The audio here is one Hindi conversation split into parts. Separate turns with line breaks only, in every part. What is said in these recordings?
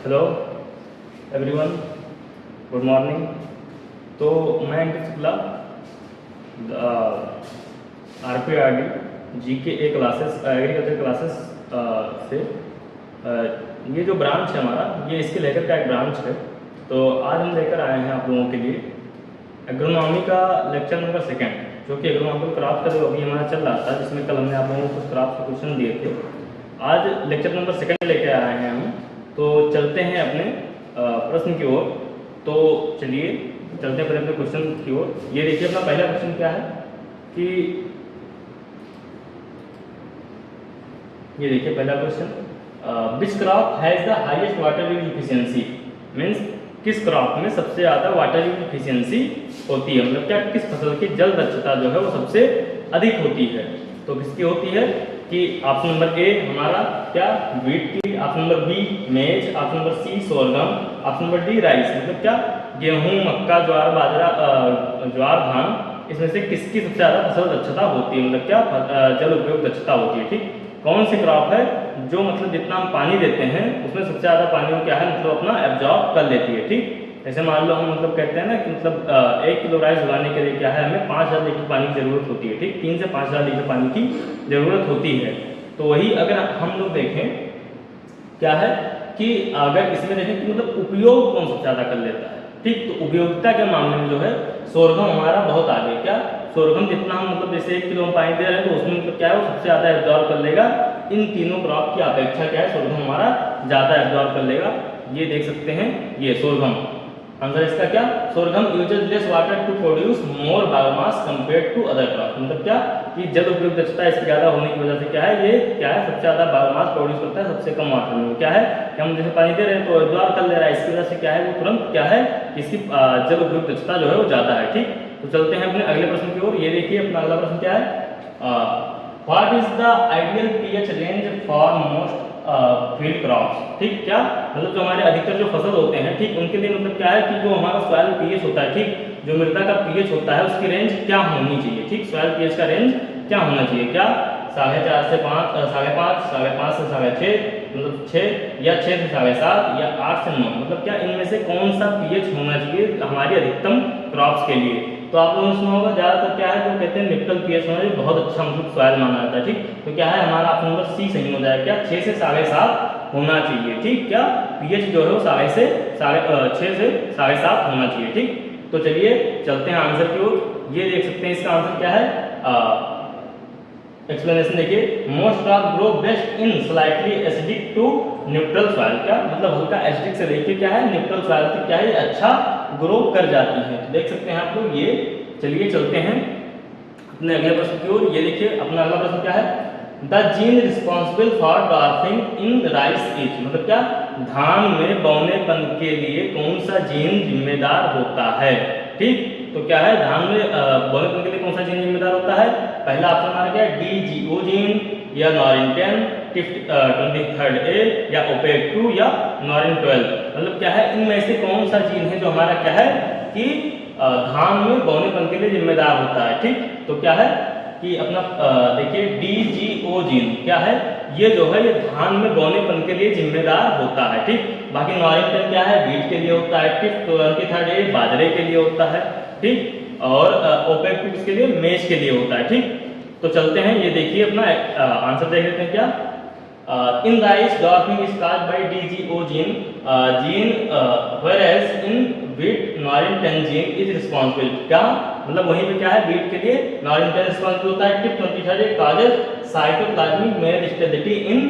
Hello everyone, good morning. तो मैं अंकित Shukla, RPRD GK A classes agriculture classes से ये जो ब्रांच है हमारा, ये इसके लेकर का एक ब्रांच है। तो आज हम लेकर आए हैं आप लोगों के लिए एग्रोनॉमी का लेक्चर नंबर 2, जो कि एग्रोनॉमिकल क्राफ्ट का जो अभी हमारा चल रहा था, जिसमें कल हमने आप लोगों को कुछ क्राफ्ट के क्वेश्चन दिए थे। आज लेक्चर नंबर 2 लेकर आए हैं हम। तो चलते हैं अपने प्रश्न की ओर। तो चलिए चलते हैं अपने क्वेश्चन की ओर। ये देखिए, अपना पहला क्वेश्चन क्या है कि ये देखिए पहला question, which crop has the highest water use efficiency. Means किस क्रॉप में सबसे ज़्यादा वाटर यूज इफिशियंसी होती है, मतलब क्या किस फसल की जल दक्षता जो है वो सबसे अधिक होती है। तो किसकी होती है कि ऑप्शन नंबर ए हमारा क्या वीट की, option number B maize, option number C sorghum, option number D rice. मतलब क्या गेहूं, मक्का, ज्वार, बाजरा, ज्वार, धान, इसमें से किसकी सबसे ज़्यादा फसल दक्षता होती है, मतलब क्या जल उपयोग दक्षता होती है। ठीक, कौन सी क्रॉप है जो मतलब जितना हम पानी देते हैं उसमें सबसे ज़्यादा पानी को क्या है मतलब अपना एब्जॉर्ब कर लेती है। ठीक, जैसे मान लो हम मतलब कहते हैं ना कि मतलब 1 किलो राइस उगाने के लिए क्या है हमें 5000 लीटर पानी की ज़रूरत होती है। ठीक, 3 से 5000 लीटर पानी की ज़रूरत होती है। तो वही अगर हम लोग देखें क्या है कि अगर इसमें देखें कि मतलब उपयोग कौन सबसे ज़्यादा कर लेता है। ठीक, तो उपयोगिता के मामले में जो है सोरगम हमारा बहुत आगे। क्या सोरगम जितना हम मतलब जैसे 1 किलो हम पानी दे रहे हैं तो उसमें मतलब क्या है वो सबसे ज़्यादा एब्जॉर्ब कर लेगा। इन तीनों क्रॉप की अपेक्षा क्या है सोरगम हमारा ज़्यादा एब्जॉर्ब कर लेगा। ये देख सकते हैं, ये सोरगम आंसर इसका क्या sorghum uses less water to produce more biomass compared to other crop. मतलब क्या कि जल उपयोग दक्षता इसकी ज़्यादा होने की वजह से क्या है ये क्या है सबसे ज़्यादा बायोमास प्रोड्यूस करता है सबसे कम वाटर में। क्या है कि हम जैसे पानी दे रहे हैं तो एब्जॉर्ब कर ले रहा है, इसकी वजह से क्या है वो तुरंत क्या है इसकी जल उपयोग दक्षता जो है वो ज़्यादा है। ठीक, तो चलते हैं अपने अगले प्रश्न की ओर। ये देखिए अपना अगला प्रश्न क्या है, what is the ideal pH range for most field crops. ठीक, क्या मतलब जो हमारे अधिकतर जो फसल होते हैं ठीक उनके लिए मतलब क्या है कि जो हमारा सॉइल पीएच होता है, ठीक जो मृदा का पीएच होता है उसकी रेंज क्या होनी चाहिए। ठीक, सॉइल पीएच का रेंज क्या होना चाहिए, क्या 4.5 से 5, 5.5, 5.5 से 6.5, मतलब 6 या 6 से 7.5 या 8 से 9, मतलब क्या इनमें से कौन सा पीएच होना चाहिए हमारी अधिकतम क्रॉप्स के लिए। तो आप लोगों ने सुना होगा ज़्यादातर क्या है जो कहते हैं न्यूट्रल पीएच होना चाहिए, बहुत अच्छा मतलब सॉइल माना जाता है। ठीक, तो क्या है हमारा ऑप्शन नंबर सी सही हो जाएगा, क्या 6 से 7.5 होना चाहिए। ठीक, क्या पीएच जो है वो 6 से 7.5 होना चाहिए। ठीक, तो चलिए चलते हैं आंसर की ओर। ये देख सकते हैं इसका आंसर क्या है, एक्सप्लेनेशन देखिए, most crop grow best in slightly acidic to neutral soil. क्या मतलब हल्का एसिडिक से देखिए क्या है न्यूट्रल सॉइल की क्या है अच्छा ग्रो कर जाती है। तो देख सकते हैं आप लोग ये। चलिए चलते हैं अपने अगले प्रश्न की ओर। ये देखिए अपना अगला प्रश्न क्या है, the gene responsible for dwarfing in rice is. मतलब क्या धान में बौनेपन के लिए कौन सा जीन जिम्मेदार होता है। ठीक, तो क्या है धान में बौनेपन के लिए कौन सा जीन जिम्मेदार होता है। पहला ऑप्शन हमारा क्या है DGO जीन या नॉरिन 10, 23 ए या OPEC2 या नॉरिन 12। मतलब क्या है इनमें से कौन सा जीन है जो हमारा क्या है कि धान में बौनेपन के लिए जिम्मेदार होता है। ठीक, तो क्या है कि अपना देखिए DGO जीन क्या है ये जो है ये धान में बौनेपन के लिए जिम्मेदार होता है। ठीक, बाकी नॉरिन क्या है वीट के लिए होता है। ठीक, 23 बाजरे के लिए होता है। ठीक, और OPEC2 किसके लिए मेज के लिए होता है। ठीक, तो चलते हैं ये देखिए अपना आंसर देख लेते हैं क्या, in rice dwarfing is caused by DGO gene whereas in wheat Norin 10 gene is responsible. क्या मतलब वहीं पे क्या है वीट के लिए नॉरिन 10 रिस्पांसिबल होता है। Tip 23 causes cytoplasmic mail stability in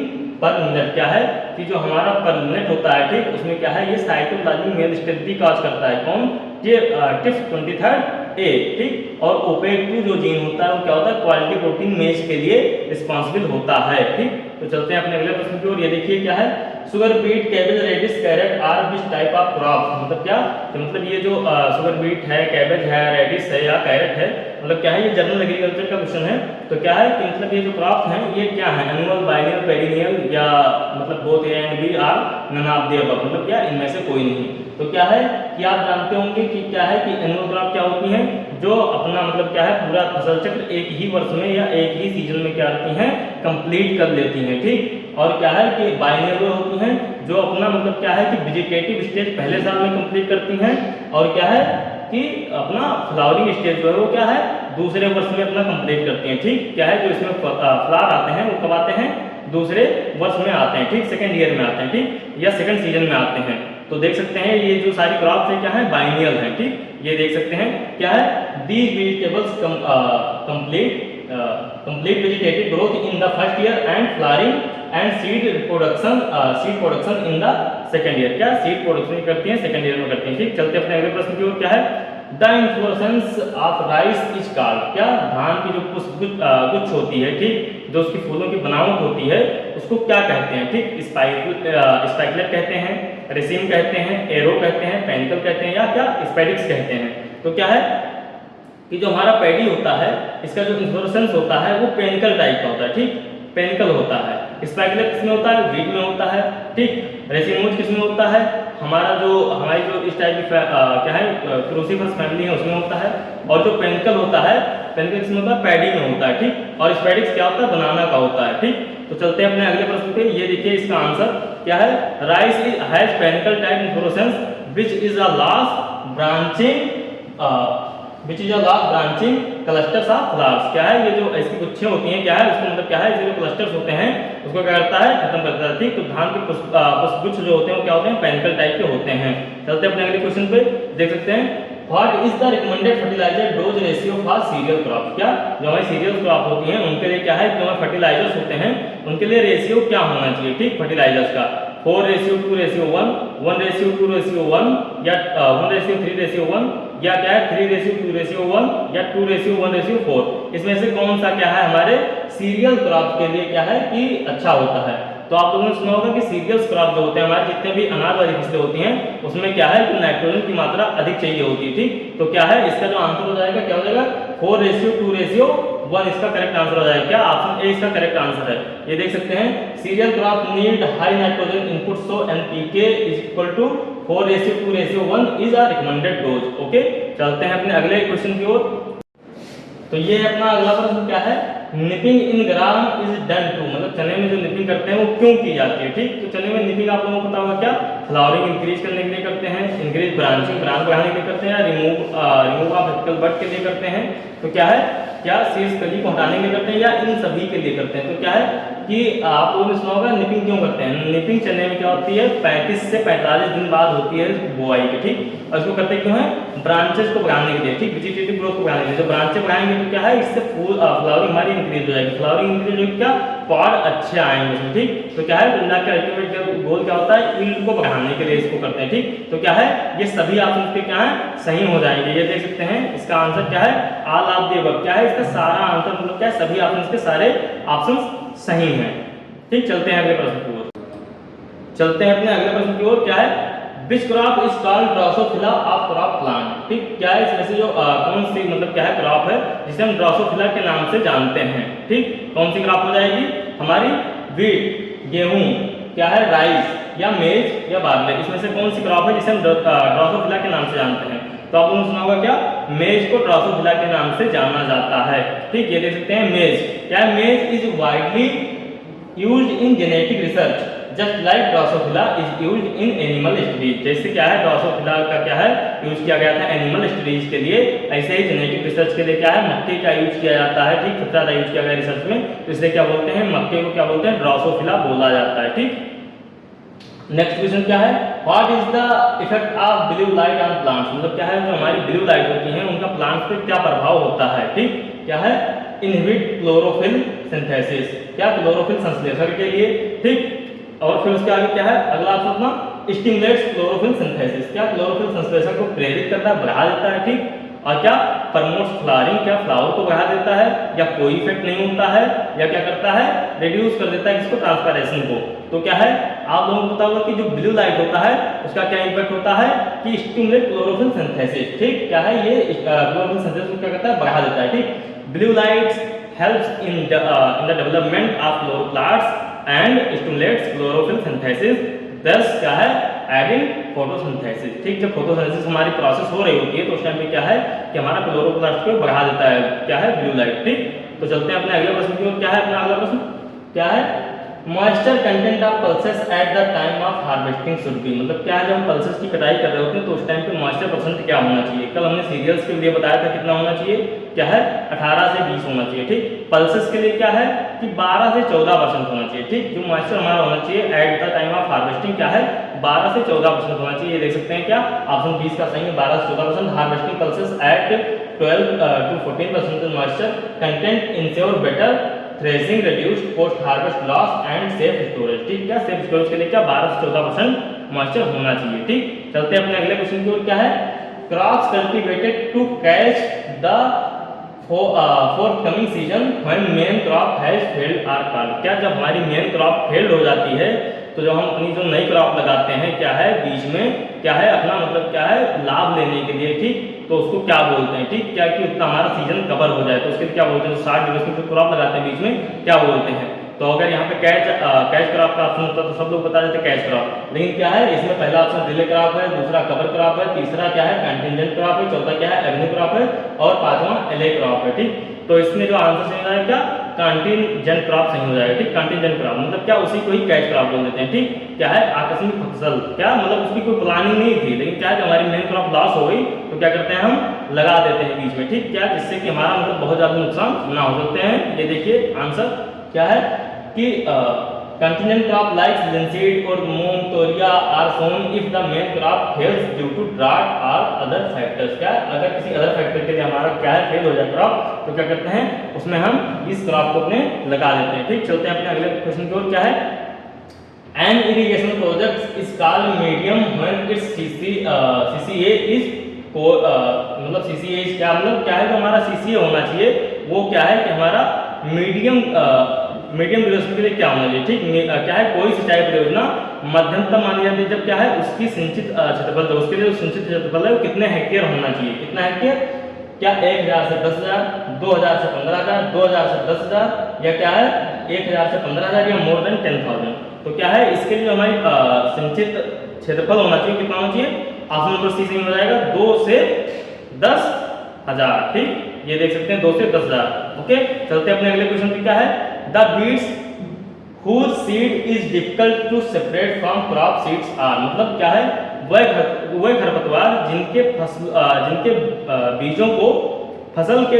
पर मिनट। क्या है कि जो हमारा पर मिनट होता है ठीक उसमें क्या है ये साइटोप्लाज्मिक मेल स्टेबिलिटी काज करता है। कौन ये टिप 23 ए। ठीक, और OPEC2 जो जीन होता है वो क्या होता है क्वालिटी प्रोटीन मेज के लिए रिस्पांसिबल होता है। ठीक, तो चलते हैं अपने अगले प्रश्न की ओर। ये देखिए क्या है, sugar beet, cabbage, radish, carrot are which type of crop. मतलब क्या तो मतलब ये जो शुगर बीट है, कैबेज है, रेडिश है या कैरेट है, मतलब क्या है ये जनरल एग्रीकल्चर का क्वेश्चन है। तो क्या है कि मतलब ये जो क्रॉप है ये क्या है एनुअल, बाइनियल, पेरिनियल या मतलब both A and B are none of the above. मतलब क्या इनमें से कोई नहीं। तो क्या है कि आप जानते होंगे कि क्या है कि एनुअल क्रॉप क्या होती है जो अपना मतलब क्या है पूरा फसल चक्र एक ही वर्ष में या एक ही सीजन में क्या करती हैं कंप्लीट कर लेती हैं। ठीक, और क्या है कि बाइनियल वो होती हैं जो अपना मतलब क्या है कि वेजिटेटिव स्टेज पहले साल में कंप्लीट करती हैं, और क्या है कि अपना फ्लावरिंग स्टेज जो है वो क्या है दूसरे वर्ष में अपना कंप्लीट करती हैं। ठीक, क्या है जो इसमें फ्लावर आते हैं वो कब आते हैं, दूसरे वर्ष में आते हैं। ठीक, सेकंड ईयर में आते हैं, ठीक, या सेकंड सीजन में आते हैं। तो देख सकते हैं ये जो सारी क्रॉप्स है क्या है बाइनियल है। ठीक, ये देख सकते हैं क्या है these vegetables complete vegetative growth in the first year and flowering and seed production in the second year. क्या सीड प्रोडक्शन करती हैं सेकंड ईयर में करती हैं। ठीक, चलते अपने अगले प्रश्न की ओर। क्या है the inflorescence of rice is called, क्या धान की जो गुच्छ होती है, ठीक, जो उसकी फूलों की बनावट होती है उसको क्या कहते हैं। ठीक, स्पाइकलेट कहते हैं, रेसिम कहते हैं, एरो कहते हैं, पेनिकल कहते हैं, या क्या स्पेडिक्स कहते हैं। तो क्या है कि जो हमारा पैडी होता है इसका जो इन्फ्लोरेसेंस होता है वो पेनिकल टाइप का होता है। ठीक, पेनिकल होता है। स्पाइकलेट किसमें होता है, वीट में होता है। ठीक, रेसिमोज किसमें होता है, हमारी जो इस टाइप की क्या है क्रूसीफरस फैमिली है उसमें होता है। और जो पेनिकल होता है, पेनिकल किसमें होता है, पैडी में होता है। ठीक, और स्पेडिक्स क्या होता है, बनाना का होता है। ठीक, तो चलते हैं अपने अगले प्रश्न पे। ये देखिए इसका आंसर क्या है, rice has panicle type inflorescence which is a last branching clusters of flowers. क्या है ये जो इसकी गुच्छे होती हैं क्या है उसको मतलब क्या है इसके जो क्लस्टर्स होते हैं उसको क्या करता है, खत्म करता है। ठीक, तो धान के पुष्पगुच्छ जो होते हैं वो क्या होते हैं, पेनिकल टाइप के होते हैं। चलते हैं अपने अगले क्वेश्चन पे। देख सकते हैं what is the recommended fertiliser dose ratio for cereal crop. क्या जो हमारी सीरियल क्रॉप होती हैं उनके लिए क्या है जो हमारे फर्टिलाइजर्स होते हैं उनके लिए रेशियो क्या होना चाहिए। ठीक, फर्टिलाइजर्स का 4:2:1, 1:2:1, या 1:3:1, या क्या है 3:2:1, या 2:1:4। इसमें से कौन सा क्या है हमारे सीरियल क्रॉप के लिए क्या है कि अच्छा होता है। तो आप लोगों ने सुना होगा कि सीरियल्स क्रॉप जो होते हैं हमारे जितने भी अनाज वाली फसलें होती हैं उसमें क्या है कि नाइट्रोजन की मात्रा अधिक चाहिए होती है। ठीक, तो क्या है इसका जो आंसर हो जाएगा क्या हो जाएगा 4:2:1 इसका करेक्ट आंसर हो जाएगा। क्या ऑप्शन ए इसका करेक्ट आंसर है। ये देख सकते हैं cereal crop need high nitrogen input, so NPK is equal to 4:2:1 is a recommended dose. Okay, चलते हैं अपने अगले क्वेश्चन की ओर। तो ये अपना अगला प्रश्न क्या है, nipping in gram is done to, मतलब चने में जो निपिंग करते हैं वो क्यों की जाती है। ठीक, तो चने में निपिंग आप लोगों को पता होगा क्या, फ्लावरिंग इंक्रीज करने के लिए करते हैं, इंक्रीज ब्रांचिंग ब्रांच बढ़ाने के लिए करते हैं, या रिमूव ऑफ एपिकल बड के लिए करते हैं। तो क्या है क्या शीर्ष कली को हटाने के लिए करते हैं या इन सभी के लिए करते हैं। तो क्या है कि आप लोगों ने सुना होगा निपिंग क्यों करते हैं। निपिंग चने में क्या होती है 35 से 45 दिन बाद होती है बुआई की। ठीक, और इसको करते क्यों है, ब्रांचेस को बढ़ाने के लिए। ठीक, वेजिटेटिव ग्रोथ को बढ़ाने के लिए। जो ब्रांचेस बढ़ाएंगे तो क्या है इससे फूल फ्लावरिंग हमारी इंक्रीज हो जाएगी। फ्लावरिंग इंक्रीज होगी क्या, पॉड अच्छे आएंगे इसमें। ठीक, तो क्या है गन्ना का अल्टीमेट गोल क्या होता है, यील्ड को बढ़ाने के लिए इसको करते हैं। ठीक, तो क्या है ये सभी ऑप्शन के क्या है सही हो जाएंगे। ये देख सकते हैं इसका आंसर क्या है ऑल ऑफ द अबव। क्या है इसका सारा आंसर मतलब क्या है सभी ऑप्शन के सारे ऑप्शन सही हैं। ठीक, चलते हैं अगले प्रश्न की ओर। चलते हैं अपने अगले प्रश्न की ओर। क्या है which crop is called Drosophila of crop plant. ठीक, क्या है इसमें से जो कौन सी मतलब क्या है क्रॉप है जिसे हम ड्रोसोफिला के नाम से जानते हैं। ठीक, कौन सी क्रॉप हो जाएगी हमारी, वीट गेहूं, क्या है राइस, या मेज, या बार्ले। इसमें से कौन सी क्रॉप है जिसे हम ड्रोसोफिला के नाम से जानते हैं। तो आप लोगों ने सुना होगा क्या, मेज को ड्रोसोफिला के नाम से जाना जाता है। ठीक, ये देख सकते हैं मेज। क्या मेज is widely used in genetic research just like Drosophila is used in animal studies. जैसे क्या है ड्रोसोफिला का क्या है यूज किया गया था एनिमल स्टडीज के लिए, ऐसे ही जेनेटिक रिसर्च के लिए क्या है मक्के का यूज किया जाता है। ठीक, सबसे ज्यादा यूज किया गया रिसर्च में, तो इसलिए क्या बोलते हैं मक्के को क्या बोलते हैं ड्रोसोफिला बोला जाता है। ठीक, नेक्स्ट क्वेश्चन क्या है, what is the effect of blue light on plants. मतलब क्या है जो हमारी ब्लू लाइट होती है उनका प्लांट्स पे क्या प्रभाव होता है। ठीक, क्या है इनहिबिट क्लोरोफिल सिंथेसिस, क्या क्लोरोफिल संश्लेषण के लिए। ठीक, और फिर उसके आगे क्या है अगला ऑप्शन अपना स्टिमुलेट्स क्लोरोफिल सिंथेसिस, क्या क्लोरोफिल संश्लेषण को प्रेरित करता है बढ़ा देता है। ठीक, और क्या प्रमोट्स फ्लावरिंग, क्या फ्लावर को बढ़ा देता है, या कोई इफेक्ट नहीं होता है, या क्या करता है रिड्यूस कर देता है इसको ट्रांसपैरेशन को। तो क्या है आप लोगों को पता होगा कि जो ब्लू लाइट होता है उसका क्या इम्पैक्ट होता है कि स्टिमुलेट क्लोरोफिल सिंथेसिस। ठीक, क्या है ये क्लोरोफिल सिंथेसिस को क्या करता है बढ़ा देता है। ठीक, blue lights helps in the development of chloroplast and stimulates chlorophyll synthesis, दस क्या है एडिंग फोटोसिंथेसिस। ठीक, जब फोटोसिंथेसिस हमारी प्रोसेस हो रही होती है तो उस टाइम पे क्या है कि हमारा क्लोरोप्लास्ट को बढ़ा देता है क्या है ब्लू लाइट। ठीक, तो चलते हैं अपने अगले प्रश्न की ओर। क्या है अपना अगला प्रश्न, क्या है moisture content of pulses at the time of harvesting should be, मतलब क्या है जब हम पल्सेस की कटाई कर रहे होते हैं तो उस टाइम पे मॉइस्चर परसेंट क्या होना चाहिए। कल हमने सीरियल्स के लिए बताया था कितना होना चाहिए, क्या है 18 से 20 होना चाहिए, ठीक। पल्सेस के लिए क्या है कि 12 से 14% होना चाहिए, ठीक। जो मॉइस्चर हमारा होना चाहिए at the time of harvesting क्या है 12 से 14% होना चाहिए। ये देख सकते हैं क्या ऑप्शन 20 का सही है 12 से 14%। Harvesting pulses at 12 to 14% moisture content ensure better threshing, reduced post harvest loss and safe storage, ठीक। क्या सेफ स्टोरेज के लिए क्या 12 से 14% मॉइस्चर होना चाहिए, ठीक। चलते हैं अपने अगले क्वेश्चन की ओर। क्या है crops cultivated to catch the forthcoming season when main crop has failed are called, क्या जब हमारी मेन क्रॉप फेल्ड हो जाती है तो जब हम अपनी जो नई क्रॉप लगाते हैं क्या है बीच में क्या है अपना मतलब क्या है लाभ लेने के लिए, ठीक, तो उसको क्या बोलते हैं, ठीक। क्या कि उतना हमारा सीजन कवर हो जाए तो उसके लिए क्या बोलते हैं, 60 ड्यूरेशन की क्रॉप लगाते हैं बीच में क्या बोलते हैं। तो अगर यहाँ पे कैच क्रॉप का ऑप्शन होता तो सब लोग बता देते कैच क्रॉप, लेकिन क्या है इसमें पहला ऑप्शन रिले क्रॉप है, दूसरा कवर क्रॉप है, तीसरा क्या है कंटिजेंट क्रॉप है, चौथा क्या है एवेन्यू क्रॉप है और पांचवा एले क्रॉप है, ठीक। तो इसमें जो आंसर सही हो जाएगा क्या कंटिजेंट क्रॉप सही हो जाएगा, ठीक। कंटिजेंट क्रॉप मतलब क्या उसी को ही कैच क्रॉप बोल देते हैं, ठीक। क्या है आकस्मिक फसल, क्या मतलब उसकी कोई प्लानिंग नहीं थी लेकिन क्या है हमारी मेन क्रॉप लॉस हो गई तो क्या करते हैं हम लगा देते हैं बीच में, ठीक। क्या जिससे कि हमारा मतलब बहुत ज्यादा नुकसान ना हो सकते हैं। ये देखिए आंसर क्या है कि कंटिजेंट क्रॉप लाइक लिंसीड और moong toria are sown if the main crop fails due to drought और अदर फैक्टर्स, क्या अगर किसी अदर फैक्टर के लिए हमारा क्या है फेल हो जाए क्रॉप तो क्या करते हैं उसमें हम इस क्रॉप को अपने लगा देते हैं, ठीक। चलते हैं अपने अगले क्वेश्चन की ओर। क्या है an irrigation project is called medium when its CCA is मतलब सीसीए क्या मतलब क्या है जो हमारा सीसीए होना चाहिए वो क्या है कि हमारा मीडियम ड्यूरेशन के लिए क्या होना चाहिए, ठीक। क्या है कोई सिंचाई परियोजना मध्यमतम मानी जाती है जब क्या है उसकी सिंचित क्षेत्रफल उसके लिए सिंचित क्षेत्रफल है वो कितने हेक्टेयर होना चाहिए, कितना हेक्टेयर, क्या 1000 से 10,000, 2000 से 15,000, 2000 से 10,000 या क्या है 1000 से 15,000 या मोर देन 10,000। तो क्या है इसके लिए हमारी सिंचित क्षेत्रफल होना चाहिए कितना होना चाहिए, ऑप्शन नंबर सी सही हो जाएगा 2 से 10,000, ठीक। ये देख सकते हैं 2 से 10,000, ओके। चलते हैं अपने अगले क्वेश्चन पे। क्या है the beads whose seed is difficult to separate from crop seeds are, मतलब क्या है वह खरपतवार जिनके बीजों को फसल के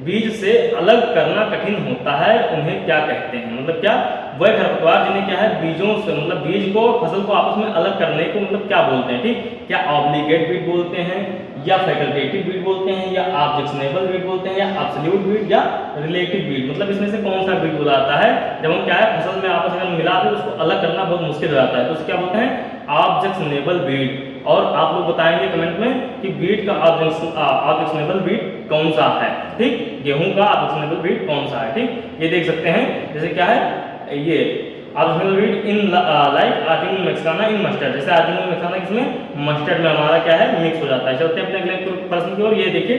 बीज से अलग करना कठिन होता है उन्हें क्या कहते हैं, मतलब क्या वह खरपतवार जिन्हें क्या है बीजों से मतलब बीज को फसल को आपस में अलग करने को मतलब क्या बोलते हैं, ठीक। क्या ऑब्लिगेट बीड बोलते हैं या फैकल्टेटिव बीड बोलते हैं या ऑब्जेक्शनेबल बीड बोलते हैं या एब्सोल्यूट बीड या रिलेटिव बीड, मतलब इसमें से कौन सा बीड बोला जाता है जब हम क्या है फसल में आपस में मिला दे उसको अलग करना बहुत मुश्किल हो जाता है तो उसे क्या बोलते हैं ऑब्जेक्शनेबल बीड। और आप लोग बताएंगे कमेंट में कि बीड का ऑब्जेक्शनेबल बीड कौन सा है, ठीक। गेहूं का ऑब्जेक्शनेबल बीड कौन सा है, ठीक। ये देख सकते हैं जैसे क्या है ये objectionable weed in like argemone mexicana in mustard, जैसे आर्टिमिनम मैक्सिकाना किसमें मस्टर्ड में हमारा क्या है मिक्स हो जाता है। चलते हैं अपने अगले प्रश्न की ओर। ये देखिए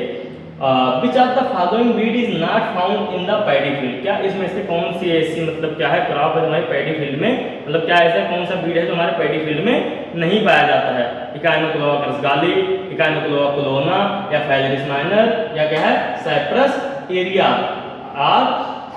which of the following Beed is not found in the paddy field, क्या इसमें से कौन सी ऐसी मतलब क्या है क्रॉप है हमारे पैडी फील्ड में, मतलब क्या ऐसा कौन सा बीड है जो हमारे पैडी फील्ड में नहीं पाया जाता है। इकाइनोक्लोआ क्रसगाली, इकाइनोक्लोआ कोलोना या फैलेरिस माइनर या क्या है cypress area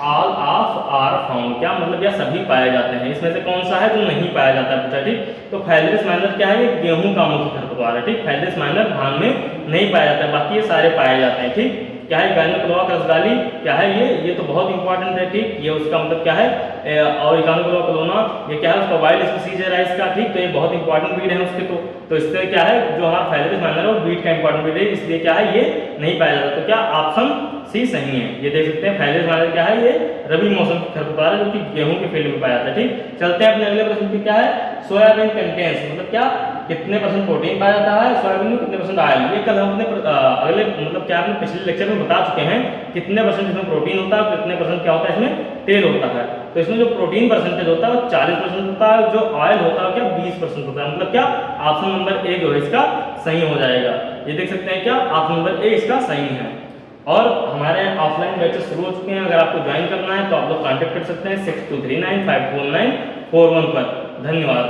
all of are found, क्या मतलब यह सभी पाए जाते हैं। इसमें से कौन सा है जो नहीं पाया जाता है, ठीक। तो फैलेरिस माइनर क्या है ये गेहूं का मुख्य खरपतवार है, ठीक। फैलेरिस माइनर धान में नहीं पाया जाता है बाकी ये सारे पाए जाते हैं, ठीक। क्या है इकाइनोक्लोआ क्रसगाली क्या है ये तो बहुत इंपॉर्टेंट है, ठीक। ये उसका मतलब क्या है और इकाइनोक्लोआ कोलोना ये क्या है उसका वाइल्ड स्पीसीज है राइस का, ठीक। तो ये बहुत इंपॉर्टेंट बीड है उसके तो इससे क्या है जो हमारा फैलेरिस माइनर है वो बीड का इंपॉर्टेंट बीड है इसलिए क्या है ये नहीं पाया जाता। तो क्या ऑप्शन सी सही है। ये देख सकते हैं फैलेरिस माइनर क्या है ये रबी मौसम की खरपतवार है जो कि गेहूं के फील्ड में पाया जाता है, ठीक। चलते हैं अपने अगले प्रश्न पे। क्या है सोयाबीन कंटेंस मतलब क्या कितने % प्रोटीन पाया जाता है सोयाबीन में, कितने % ऑयल, ये कल हम अपने अगले मतलब क्या आपने पिछले लेक्चर में बता चुके हैं कितने % इसमें प्रोटीन होता है कितने % क्या होता है इसमें तेल होता है। तो इसमें जो प्रोटीन परसेंटेज होता है वो 40% होता है, जो ऑयल होता है क्या 20% होता है, मतलब क्या ऑप्शन नंबर ए जो है इसका सही हो जाएगा। ये देख सकते हैं क्या ऑप्शन नंबर ए इसका सही है। और हमारे ऑफलाइन बैचेस शुरू हो चुके हैं, अगर आपको ज्वाइन करना है तो आप लोग कांटेक्ट कर सकते हैं 6239549411 पर। धन्यवाद।